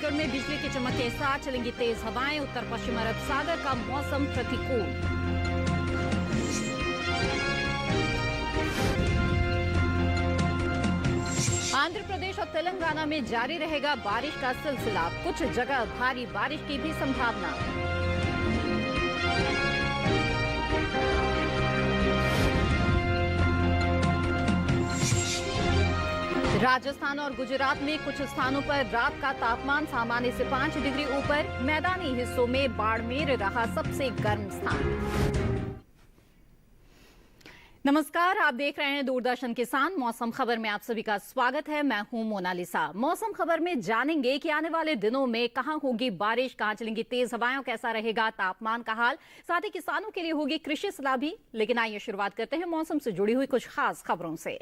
छत्तीसगढ़ में बिजली की चमक के साथ चलेंगी तेज हवाएं। उत्तर पश्चिम अरब सागर का मौसम प्रतिकूल। आंध्र प्रदेश और तेलंगाना में जारी रहेगा बारिश का सिलसिला। कुछ जगह भारी बारिश की भी संभावना। राजस्थान और गुजरात में कुछ स्थानों पर रात का तापमान सामान्य से 5 डिग्री ऊपर। मैदानी हिस्सों में बाड़मेर रहा सबसे गर्म स्थान। नमस्कार, आप देख रहे हैं दूरदर्शन किसान। मौसम खबर में आप सभी का स्वागत है। मैं हूं मोनालिसा। मौसम खबर में जानेंगे कि आने वाले दिनों में कहां होगी बारिश, कहां चलेंगी तेज हवाएं, कैसा रहेगा तापमान का हाल। साथ ही किसानों के लिए होगी कृषि सलाह भी। लेकिन आइए शुरुआत करते हैं मौसम से जुड़ी हुई कुछ खास खबरों से।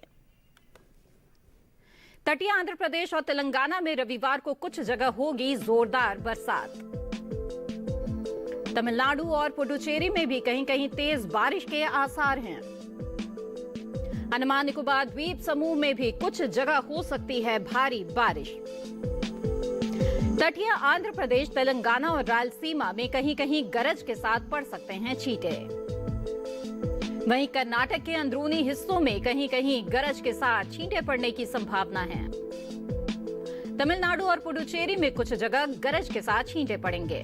तटीय आंध्र प्रदेश और तेलंगाना में रविवार को कुछ जगह होगी जोरदार बरसात। तमिलनाडु और पुडुचेरी में भी कहीं कहीं तेज बारिश के आसार हैं। अंडमान निकोबार द्वीप समूह में भी कुछ जगह हो सकती है भारी बारिश। तटीय आंध्र प्रदेश, तेलंगाना और रायलसीमा में कहीं कहीं गरज के साथ पड़ सकते हैं छींटे। वहीं कर्नाटक के अंदरूनी हिस्सों में कहीं कहीं गरज के साथ छींटे पड़ने की संभावना है। तमिलनाडु और पुडुचेरी में कुछ जगह गरज के साथ छींटे पड़ेंगे।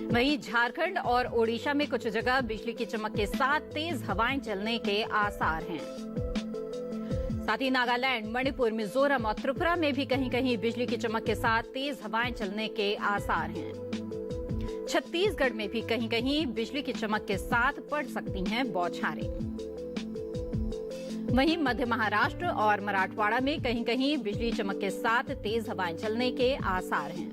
वहीं झारखंड और ओडिशा में कुछ जगह बिजली की चमक के साथ तेज हवाएं चलने के आसार हैं। साथ ही नागालैंड, मणिपुर, मिजोरम और त्रिपुरा में भी कहीं कहीं बिजली की चमक के साथ तेज हवाएं चलने के आसार हैं। छत्तीसगढ़ में भी कहीं कहीं बिजली की चमक के साथ पड़ सकती हैं बौछारें। वहीं मध्य महाराष्ट्र और मराठवाड़ा में कहीं कहीं बिजली चमक के साथ तेज हवाएं चलने के आसार हैं।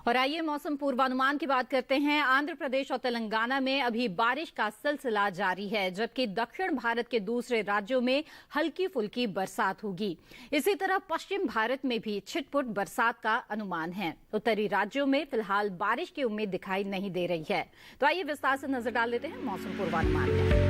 और आइए मौसम पूर्वानुमान की बात करते हैं। आंध्र प्रदेश और तेलंगाना में अभी बारिश का सिलसिला जारी है, जबकि दक्षिण भारत के दूसरे राज्यों में हल्की फुल्की बरसात होगी। इसी तरह पश्चिम भारत में भी छिटपुट बरसात का अनुमान है। उत्तरी राज्यों में फिलहाल बारिश की उम्मीद दिखाई नहीं दे रही है। तो आइए विस्तार से नजर डाल लेते हैं मौसम पूर्वानुमान में।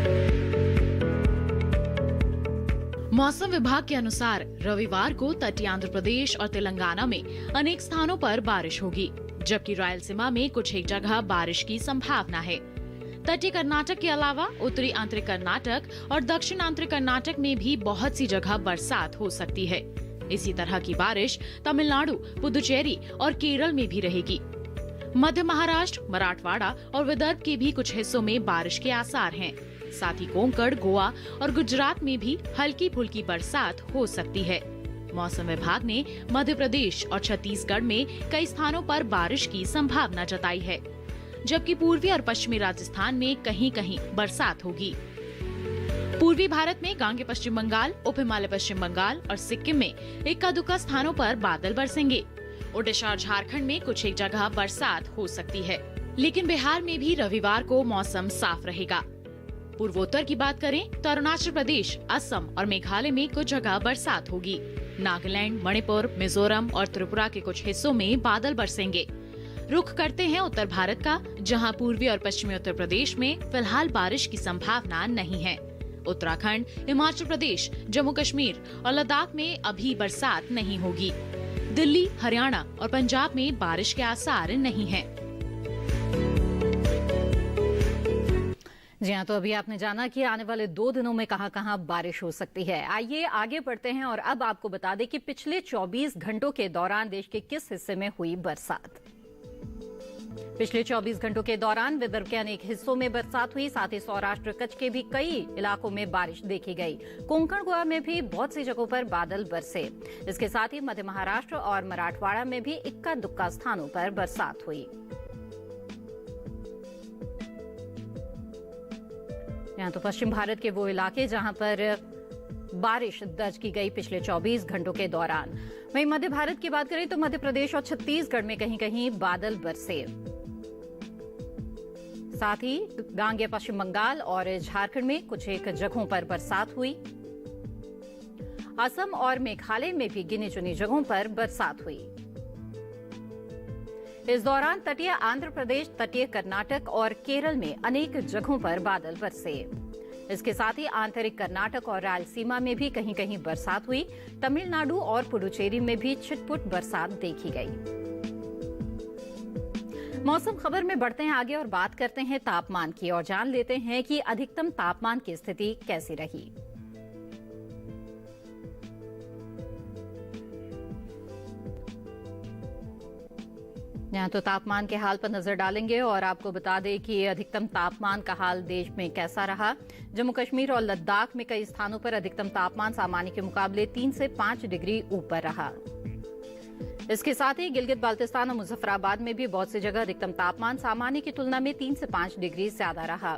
मौसम विभाग के अनुसार रविवार को तटीय आंध्र प्रदेश और तेलंगाना में अनेक स्थानों पर बारिश होगी, जबकि रायलसीमा में कुछ एक जगह बारिश की संभावना है। तटीय कर्नाटक के अलावा उत्तरी आंतरिक कर्नाटक और दक्षिण आंतरिक कर्नाटक में भी बहुत सी जगह बरसात हो सकती है। इसी तरह की बारिश तमिलनाडु, पुदुचेरी और केरल में भी रहेगी। मध्य महाराष्ट्र, मराठवाड़ा और विदर्भ के भी कुछ हिस्सों में बारिश के आसार हैं। साथ ही कोंकण, गोवा और गुजरात में भी हल्की फुल्की बरसात हो सकती है। मौसम विभाग ने मध्य प्रदेश और छत्तीसगढ़ में कई स्थानों पर बारिश की संभावना जताई है, जबकि पूर्वी और पश्चिमी राजस्थान में कहीं कहीं बरसात होगी। पूर्वी भारत में गांगे पश्चिम बंगाल, उप हिमालय पश्चिम बंगाल और सिक्किम में इक्का दुक्का स्थानों पर बादल बरसेंगे। ओडिशा और झारखंड में कुछ एक जगह बरसात हो सकती है, लेकिन बिहार में भी रविवार को मौसम साफ रहेगा। पूर्वोत्तर की बात करें तो अरुणाचल प्रदेश, असम और मेघालय में कुछ जगह बरसात होगी। नागालैंड, मणिपुर, मिजोरम और त्रिपुरा के कुछ हिस्सों में बादल बरसेंगे। रुख करते हैं उत्तर भारत का, जहां पूर्वी और पश्चिमी उत्तर प्रदेश में फिलहाल बारिश की संभावना नहीं है। उत्तराखंड, हिमाचल प्रदेश, जम्मू कश्मीर और लद्दाख में अभी बरसात नहीं होगी। दिल्ली, हरियाणा और पंजाब में बारिश के आसार नहीं हैं। जी हाँ, तो अभी आपने जाना कि आने वाले 2 दिनों में कहां कहां बारिश हो सकती है। आइए आगे बढ़ते हैं और अब आपको बता दें कि पिछले 24 घंटों के दौरान देश के किस हिस्से में हुई बरसात। पिछले 24 घंटों के दौरान विदर्भ के अनेक हिस्सों में बरसात हुई। साथ ही सौराष्ट्र, कच्छ के भी कई इलाकों में बारिश देखी गई। कोंकण, गोवा में भी बहुत सी जगहों पर बादल बरसे। इसके साथ ही मध्य महाराष्ट्र और मराठवाड़ा में भी इक्का दुक्का स्थानों पर बरसात हुई। यहाँ तो पश्चिम भारत के वो इलाके जहां पर बारिश दर्ज की गई पिछले 24 घंटों के दौरान। वहीं मध्य भारत की बात करें तो मध्य प्रदेश और छत्तीसगढ़ में कहीं कहीं बादल बरसे। साथ ही गांगे पश्चिम बंगाल और झारखंड में कुछ एक जगहों पर बरसात हुई। असम और मेघालय में भी गिनी चुनी जगहों पर बरसात हुई। इस दौरान तटीय आंध्र प्रदेश, तटीय कर्नाटक और केरल में अनेक जगहों पर बादल बरसे। इसके साथ ही आंतरिक कर्नाटक और रायलसीमा में भी कहीं कहीं बरसात हुई। तमिलनाडु और पुडुचेरी में भी छिटपुट बरसात देखी गई। मौसम खबर में बढ़ते हैं आगे और बात करते हैं तापमान की और जान लेते हैं कि अधिकतम तापमान की स्थिति कैसी रही। यहाँ तो तापमान के हाल पर नजर डालेंगे और आपको बता दें कि अधिकतम तापमान का हाल देश में कैसा रहा। जम्मू कश्मीर और लद्दाख में कई स्थानों पर अधिकतम तापमान सामान्य के मुकाबले 3 से 5 डिग्री ऊपर रहा। इसके साथ ही गिलगित बाल्टिस्तान और मुजफ्फराबाद में भी बहुत सी जगह अधिकतम तापमान सामान्य की तुलना में 3 से 5 डिग्री ज्यादा रहा।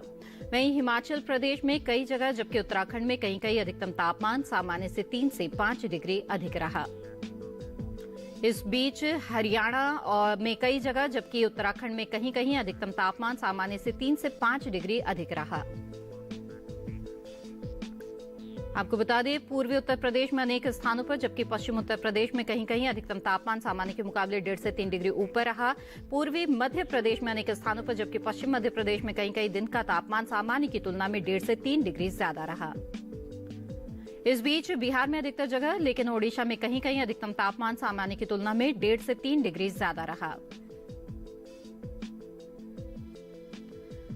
वहीं हिमाचल प्रदेश में कई जगह जबकि उत्तराखंड में कहीं कहीं अधिकतम तापमान सामान्य से 3 से 5 डिग्री अधिक रहा। इस बीच हरियाणा और में कई जगह जबकि उत्तराखंड में कहीं कहीं अधिकतम तापमान सामान्य से 3 से 5 डिग्री अधिक रहा। आपको बता दें पूर्वी उत्तर प्रदेश में अनेक स्थानों पर जबकि पश्चिम उत्तर प्रदेश में कहीं कहीं अधिकतम तापमान सामान्य के मुकाबले 1.5 से 3 डिग्री ऊपर रहा। पूर्वी मध्य प्रदेश में अनेक स्थानों पर जबकि पश्चिम मध्य प्रदेश में कहीं कहीं दिन का तापमान सामान्य की तुलना में 1.5 से 3 डिग्री ज्यादा रहा। इस बीच बिहार में अधिकतर जगह लेकिन ओडिशा में कहीं कहीं अधिकतम तापमान सामान्य की तुलना में 1.5 से 3 डिग्री ज्यादा रहा।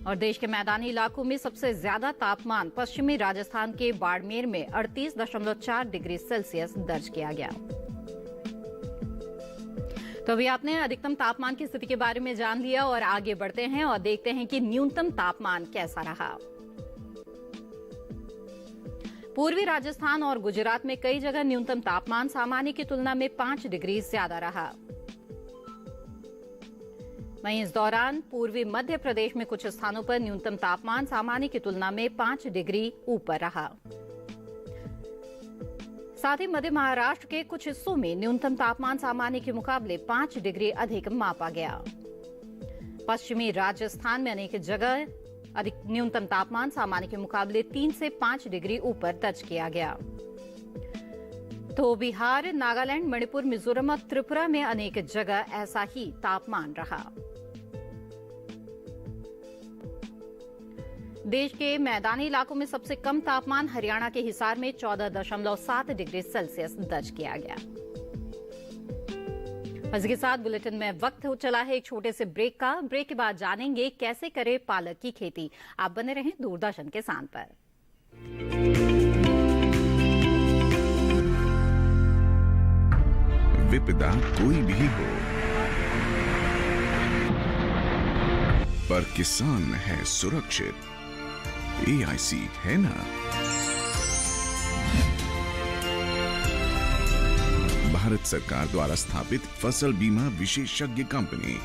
और देश के मैदानी इलाकों में सबसे ज्यादा तापमान पश्चिमी राजस्थान के बाड़मेर में 38.4 डिग्री सेल्सियस दर्ज किया गया। तो अभी आपने अधिकतम तापमान की स्थिति के बारे में जान लिया और आगे बढ़ते हैं और देखते हैं कि न्यूनतम तापमान कैसा रहा। पूर्वी राजस्थान और गुजरात में कई जगह न्यूनतम तापमान सामान्य की तुलना में 5 डिग्री ज्यादा रहा। वहीं इस दौरान पूर्वी मध्य प्रदेश में कुछ स्थानों पर न्यूनतम तापमान सामान्य की तुलना में 5 डिग्री ऊपर रहा। साथ ही मध्य महाराष्ट्र के कुछ हिस्सों में न्यूनतम तापमान सामान्य के मुकाबले 5 डिग्री अधिक मापा गया। पश्चिमी राजस्थान में अनेक जगह अधिक न्यूनतम तापमान सामान्य के मुकाबले 3 से 5 डिग्री ऊपर दर्ज किया गया। तो बिहार, नागालैंड, मणिपुर, मिजोरम और त्रिपुरा में अनेक जगह ऐसा ही तापमान रहा। देश के मैदानी इलाकों में सबसे कम तापमान हरियाणा के हिसार में 14.7 डिग्री सेल्सियस दर्ज किया गया। इसके साथ बुलेटिन में वक्त हो चला है एक छोटे से ब्रेक का। ब्रेक के बाद जानेंगे कैसे करें पालक की खेती। आप बने रहें दूरदर्शन के साथ पर। विपदा कोई भी हो, पर किसान है सुरक्षित। AIC है ना। भारत सरकार द्वारा स्थापित फसल बीमा विशेषज्ञ कंपनी।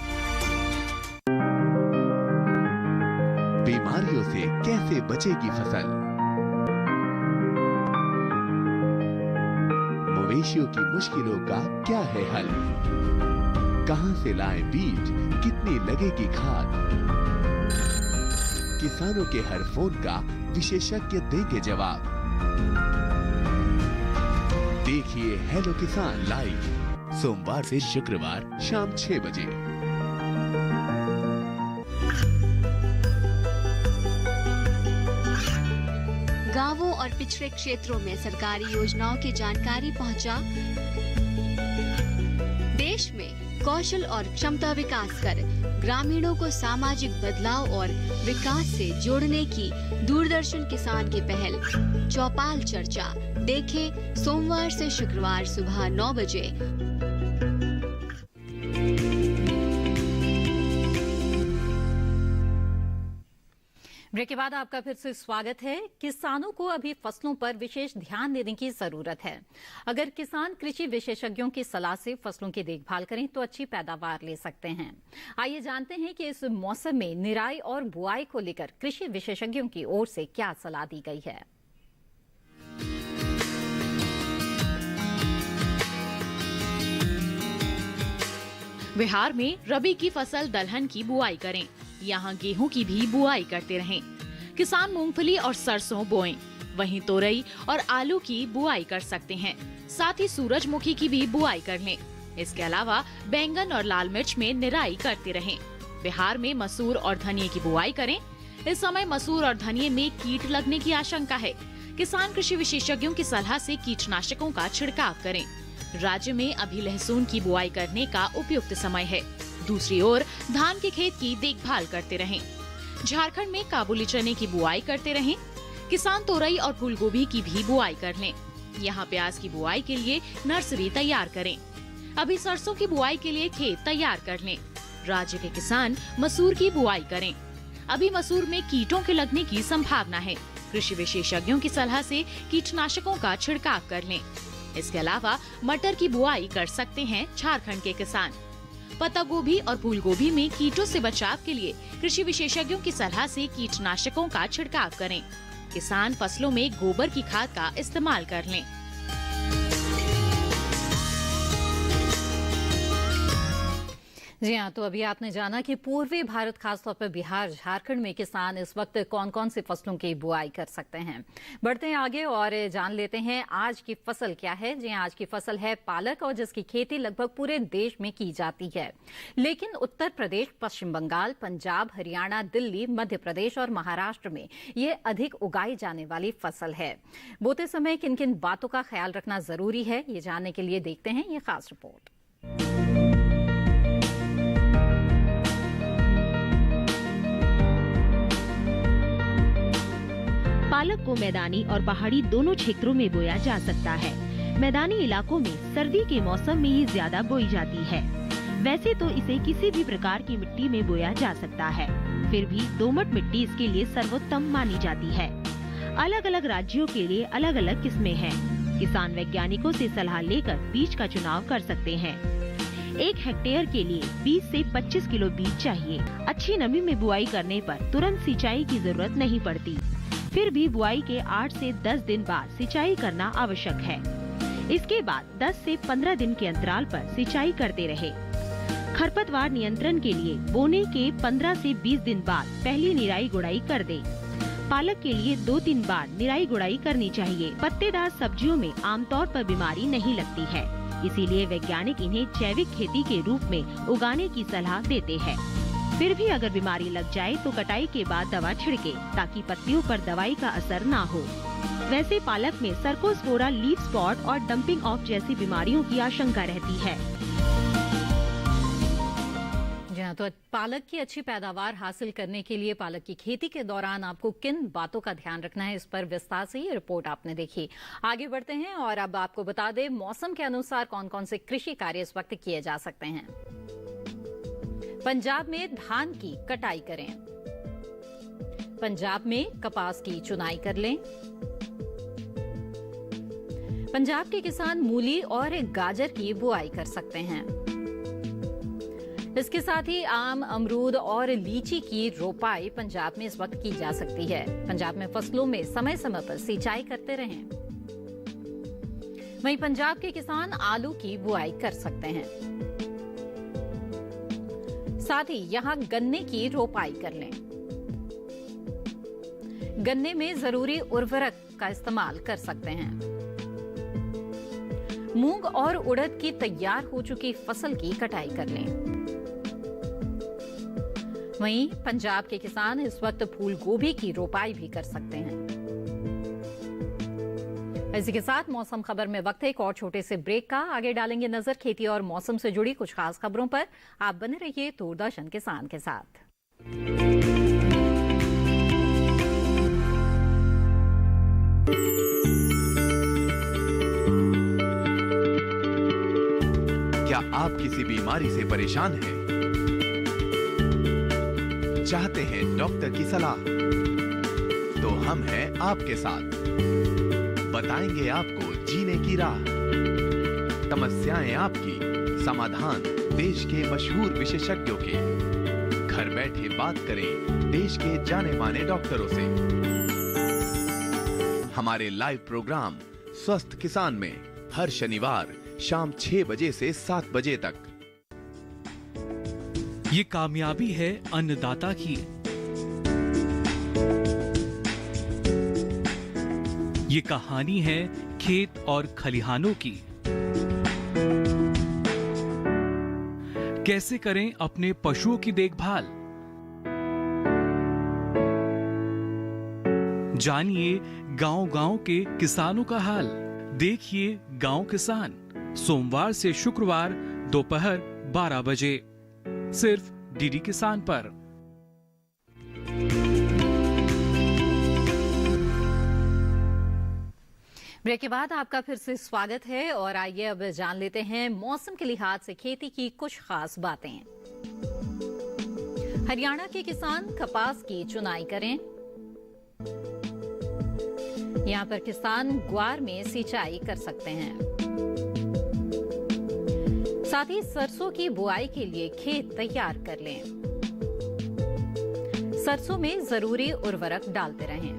बीमारियों से कैसे बचेगी फसल? मवेशियों की मुश्किलों का क्या है हल? कहां से लाएं बीज, कितनी लगेगी खाद? किसानों के हर फोन का विशेषज्ञ देंगे जवाब। देखिए हेलो किसान लाइव सोमवार से शुक्रवार शाम 6 बजे। गांवों और पिछड़े क्षेत्रों में सरकारी योजनाओं की जानकारी पहुंचा। देश में कौशल और क्षमता विकास कर ग्रामीणों को सामाजिक बदलाव और विकास से जोड़ने की दूरदर्शन किसान की पहल चौपाल चर्चा देखें सोमवार से शुक्रवार सुबह 9 बजे। ब्रेक के बाद आपका फिर से स्वागत है। किसानों को अभी फसलों पर विशेष ध्यान देने की जरूरत है। अगर किसान कृषि विशेषज्ञों की सलाह से फसलों की देखभाल करें तो अच्छी पैदावार ले सकते हैं। आइए जानते हैं कि इस मौसम में निराई और बुआई को लेकर कृषि विशेषज्ञों की ओर से क्या सलाह दी गई है। बिहार में रबी की फसल दलहन की बुआई करें। यहाँ गेहूं की भी बुआई करते रहें। किसान मूंगफली और सरसों बोएं। वहीं तोरई और आलू की बुआई कर सकते हैं। साथ ही सूरजमुखी की भी बुआई कर लें। इसके अलावा बैंगन और लाल मिर्च में निराई करते रहें। बिहार में मसूर और धनिया की बुआई करें। इस समय मसूर और धनिये में कीट लगने की आशंका है। किसान कृषि विशेषज्ञों की सलाह से कीटनाशकों का छिड़काव करें। राज्य में अभी लहसुन की बुआई करने का उपयुक्त समय है। दूसरी ओर धान के खेत की देखभाल करते रहें। झारखंड में काबुली चने की बुआई करते रहें। किसान तोरई और फूलगोभी की भी बुआई कर लें। यहाँ प्याज की बुआई के लिए नर्सरी तैयार करें। अभी सरसों की बुआई के लिए खेत तैयार कर लें। राज्य के किसान मसूर की बुआई करें। अभी मसूर में कीटों के लगने की संभावना है। कृषि विशेषज्ञों की सलाह से कीटनाशकों का छिड़काव कर लें। इसके अलावा मटर की बुआई कर सकते हैं झारखंड के किसान। पत्ता गोभी और फूल गोभी में कीटों से बचाव के लिए कृषि विशेषज्ञों की सलाह से कीटनाशकों का छिड़काव करें। किसान फसलों में गोबर की खाद का इस्तेमाल कर लें। जी हाँ, तो अभी आपने जाना कि पूर्वी भारत खासतौर पर बिहार, झारखंड में किसान इस वक्त कौन कौन सी फसलों की बुआई कर सकते हैं। बढ़ते हैं आगे और जान लेते हैं आज की फसल क्या है। जी हाँ, आज की फसल है पालक और जिसकी खेती लगभग पूरे देश में की जाती है। लेकिन उत्तर प्रदेश, पश्चिम बंगाल, पंजाब, हरियाणा, दिल्ली, मध्य प्रदेश और महाराष्ट्र में ये अधिक उगाई जाने वाली फसल है। बोते समय किन किन बातों का ख्याल रखना जरूरी है, ये जानने के लिए देखते हैं ये खास रिपोर्ट। पालक को मैदानी और पहाड़ी दोनों क्षेत्रों में बोया जा सकता है। मैदानी इलाकों में सर्दी के मौसम में ही ज्यादा बोई जाती है। वैसे तो इसे किसी भी प्रकार की मिट्टी में बोया जा सकता है, फिर भी दोमट मिट्टी इसके लिए सर्वोत्तम मानी जाती है। अलग अलग राज्यों के लिए अलग अलग किस्में हैं। किसान वैज्ञानिकों से सलाह लेकर बीज का चुनाव कर सकते हैं। 1 हेक्टेयर के लिए 20 से 25 किलो बीज चाहिए। अच्छी नमी में बुआई करने पर तुरंत सिंचाई की जरूरत नहीं पड़ती। फिर भी बुआई के 8 से 10 दिन बाद सिंचाई करना आवश्यक है। इसके बाद 10 से 15 दिन के अंतराल पर सिंचाई करते रहे। खरपतवार नियंत्रण के लिए बोने के 15 से 20 दिन बाद पहली निराई गुड़ाई कर दें। पालक के लिए 2-3 बार निराई गुड़ाई करनी चाहिए। पत्तेदार सब्जियों में आमतौर पर बीमारी नहीं लगती है, इसीलिए वैज्ञानिक इन्हें जैविक खेती के रूप में उगाने की सलाह देते हैं। फिर भी अगर बीमारी लग जाए तो कटाई के बाद दवा छिड़के ताकि पत्तियों पर दवाई का असर ना हो। वैसे पालक में सर्कोस्पोरा, लीफ स्पॉट और डंपिंग ऑफ जैसी बीमारियों की आशंका रहती है। जी हाँ, तो पालक की अच्छी पैदावार हासिल करने के लिए पालक की खेती के दौरान आपको किन बातों का ध्यान रखना है, इस पर विस्तार से ये रिपोर्ट आपने देखी। आगे बढ़ते हैं और अब आपको बता दें मौसम के अनुसार कौन कौन से कृषि कार्य इस वक्त किए जा सकते हैं। पंजाब में धान की कटाई करें। पंजाब में कपास की चुनाई कर लें। पंजाब के किसान मूली और गाजर की बुआई कर सकते हैं। इसके साथ ही आम, अमरूद और लीची की रोपाई पंजाब में इस वक्त की जा सकती है। पंजाब में फसलों में समय समय पर सिंचाई करते रहें। वहीं पंजाब के किसान आलू की बुआई कर सकते हैं। साथ ही यहां गन्ने की रोपाई कर लें। गन्ने में जरूरी उर्वरक का इस्तेमाल कर सकते हैं। मूंग और उड़द की तैयार हो चुकी फसल की कटाई कर लें। वहीं पंजाब के किसान इस वक्त फूल गोभी की रोपाई भी कर सकते हैं। इसी के साथ मौसम खबर में वक्त है एक और छोटे से ब्रेक का। आगे डालेंगे नजर खेती और मौसम से जुड़ी कुछ खास खबरों पर। आप बने रहिए दूरदर्शन किसान के साथ। क्या आप किसी बीमारी से परेशान हैं? चाहते हैं डॉक्टर की सलाह? तो हम हैं आपके साथ। बताएंगे आपको जीने की राह। समस्याएं आपकी, समाधान देश के मशहूर विशेषज्ञों के। घर बैठे बात करें देश के जाने माने डॉक्टरों से। हमारे लाइव प्रोग्राम स्वस्थ किसान में हर शनिवार शाम 6 बजे से 7 बजे तक। ये कामयाबी है अन्नदाता की। ये कहानी है खेत और खलिहानों की। कैसे करें अपने पशुओं की देखभाल। जानिए गांव-गांव के किसानों का हाल। देखिए गांव किसान, सोमवार से शुक्रवार दोपहर 12 बजे, सिर्फ डीडी किसान पर। ब्रेक के बाद आपका फिर से स्वागत है और आइए अब जान लेते हैं मौसम के लिहाज से खेती की कुछ खास बातें। हरियाणा के किसान कपास की चुनाई करें। यहां पर किसान ग्वार में सिंचाई कर सकते हैं। साथ ही सरसों की बुआई के लिए खेत तैयार कर लें। सरसों में जरूरी उर्वरक डालते रहें।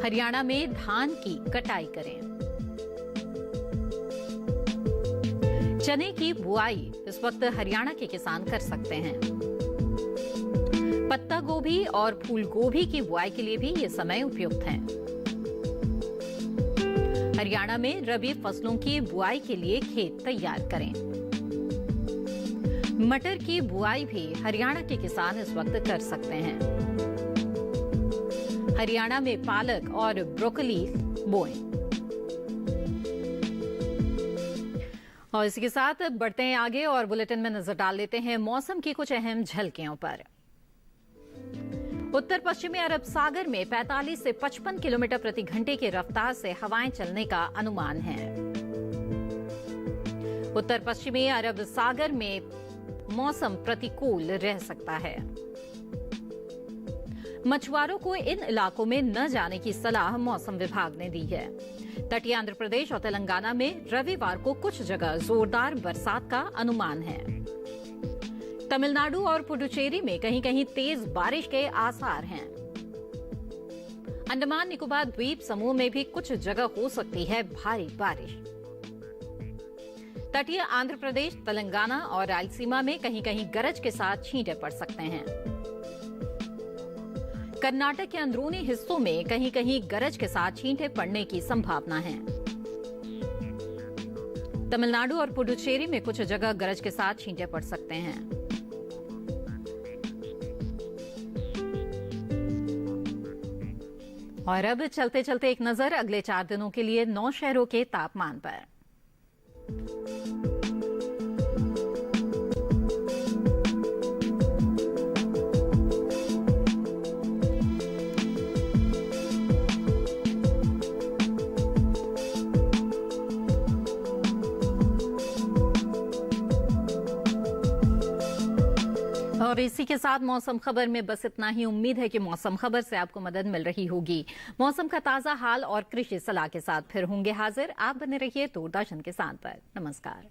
हरियाणा में धान की कटाई करें। चने की बुआई इस वक्त हरियाणा के किसान कर सकते हैं। पत्ता गोभी और फूल गोभी की बुआई के लिए भी ये समय उपयुक्त है। हरियाणा में रबी फसलों की बुआई के लिए खेत तैयार करें। मटर की बुआई भी हरियाणा के किसान इस वक्त कर सकते हैं। हरियाणा में पालक और ब्रोकली बोएं। और इसी के साथ बढ़ते हैं आगे और बुलेटिन में नजर डाल लेते हैं मौसम की कुछ अहम झलकियों पर। उत्तर पश्चिमी अरब सागर में 45 से 55 किलोमीटर प्रति घंटे की रफ्तार से हवाएं चलने का अनुमान है। उत्तर पश्चिमी अरब सागर में मौसम प्रतिकूल रह सकता है। मछुआरों को इन इलाकों में न जाने की सलाह मौसम विभाग ने दी है। तटीय आंध्र प्रदेश और तेलंगाना में रविवार को कुछ जगह जोरदार बरसात का अनुमान है। तमिलनाडु और पुडुचेरी में कहीं कहीं तेज बारिश के आसार हैं। अंडमान निकोबार द्वीप समूह में भी कुछ जगह हो सकती है भारी बारिश। तटीय आंध्र प्रदेश, तेलंगाना और रायलसीमा में कहीं कहीं गरज के साथ छींटे पड़ सकते हैं। कर्नाटक के अंदरूनी हिस्सों में कहीं कहीं गरज के साथ छींटे पड़ने की संभावना है। तमिलनाडु और पुडुचेरी में कुछ जगह गरज के साथ छींटे पड़ सकते हैं। और अब चलते चलते एक नजर अगले 4 दिनों के लिए 9 शहरों के तापमान पर। और इसी के साथ मौसम खबर में बस इतना ही। उम्मीद है कि मौसम खबर से आपको मदद मिल रही होगी। मौसम का ताजा हाल और कृषि सलाह के साथ फिर होंगे हाजिर। आप बने रहिए दूरदर्शन किसान पर। नमस्कार।